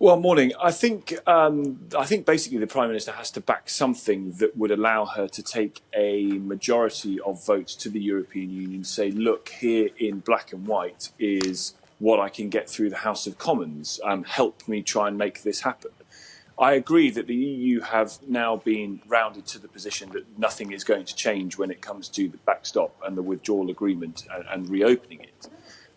Well, morning. I think basically the Prime Minister has to back something that would allow her to take a majority of votes to the European Union, say, look, here in black and white is what I can get through the House of Commons. Help me try and make this happen. I agree that the EU have now been rounded to the position that nothing is going to change when it comes to the backstop and the withdrawal agreement and reopening it.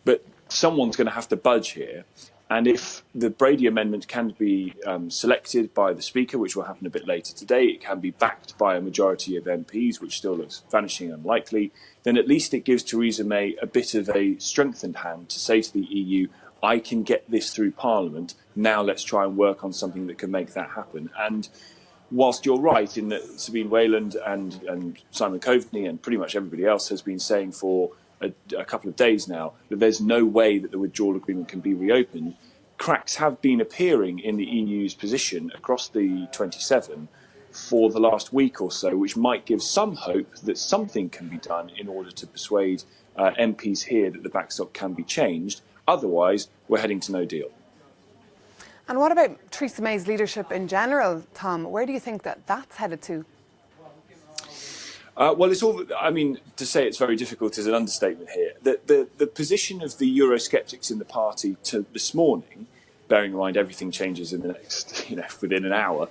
But someone's going to have to budge here. And if the Brady Amendment can be selected by the Speaker, which will happen a bit later today, it can be backed by a majority of MPs, which still looks vanishingly unlikely, then at least it gives Theresa May a bit of a strengthened hand to say to the EU, I can get this through Parliament, now let's try and work on something that can make that happen. And whilst you're right in that Sabine Wayland and Simon Coveney and pretty much everybody else has been saying for a couple of days now that there's no way that the withdrawal agreement can be reopened, cracks have been appearing in the EU's position across the 27 for the last week or so, which might give some hope that something can be done in order to persuade MPs here that the backstop can be changed. Otherwise, we're heading to no deal. And what about Theresa May's leadership in general, Tom? Where do you think that that's headed to? Well, it's all. I mean, to say it's very difficult is an understatement here. The position of the Eurosceptics in the party to this morning, bearing in mind everything changes in the next, within an hour,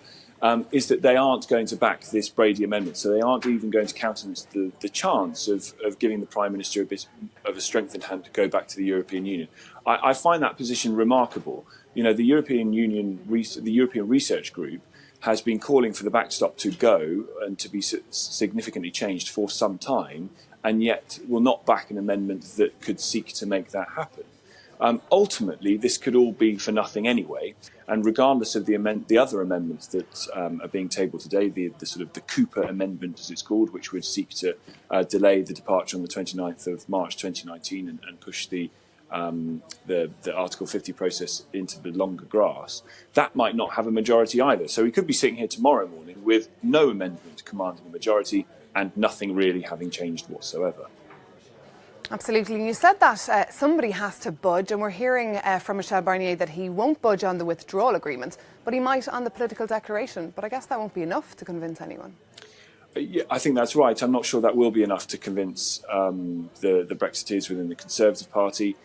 is that they aren't going to back this Brady Amendment. So they aren't even going to countenance the chance of giving the Prime Minister a bit of a strengthened hand to go back to the European Union. I find that position remarkable. The European Union, the European Research Group, has been calling for the backstop to go and to be significantly changed for some time, and yet will not back an amendment that could seek to make that happen. Ultimately, this could all be for nothing anyway, and regardless of the other amendments that are being tabled today, the sort of the Cooper Amendment, as it's called, which would seek to delay the departure on the 29th of March 2019 and push the Article 50 process into the longer grass, that might not have a majority either. So we could be sitting here tomorrow morning with no amendment commanding a majority and nothing really having changed whatsoever. Absolutely. And you said that somebody has to budge, and we're hearing from Michel Barnier that he won't budge on the withdrawal agreement, but he might on the political declaration. But I guess that won't be enough to convince anyone. Yeah, I think that's right. I'm not sure that will be enough to convince the Brexiteers within the Conservative Party.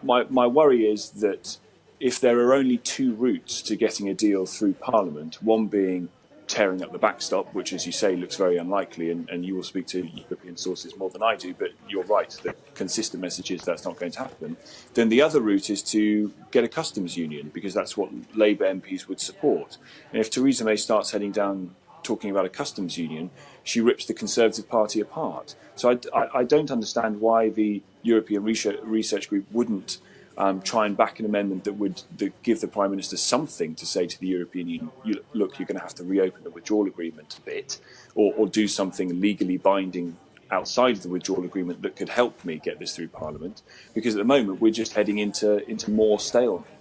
My worry is that if there are only two routes to getting a deal through Parliament, one being tearing up the backstop, which, as you say, looks very unlikely, and you will speak to European sources more than I do, but you're right, the consistent message is that's not going to happen, then the other route is to get a customs union, because that's what Labour MPs would support. And if Theresa May starts heading down talking about a customs union, she rips the Conservative Party apart. So I don't understand why the European Research Group wouldn't try and back an amendment that give the Prime Minister something to say to the European Union, look, you're going to have to reopen the withdrawal agreement a bit, or do something legally binding outside of the withdrawal agreement that could help me get this through Parliament, because at the moment we're just heading into more stalemate.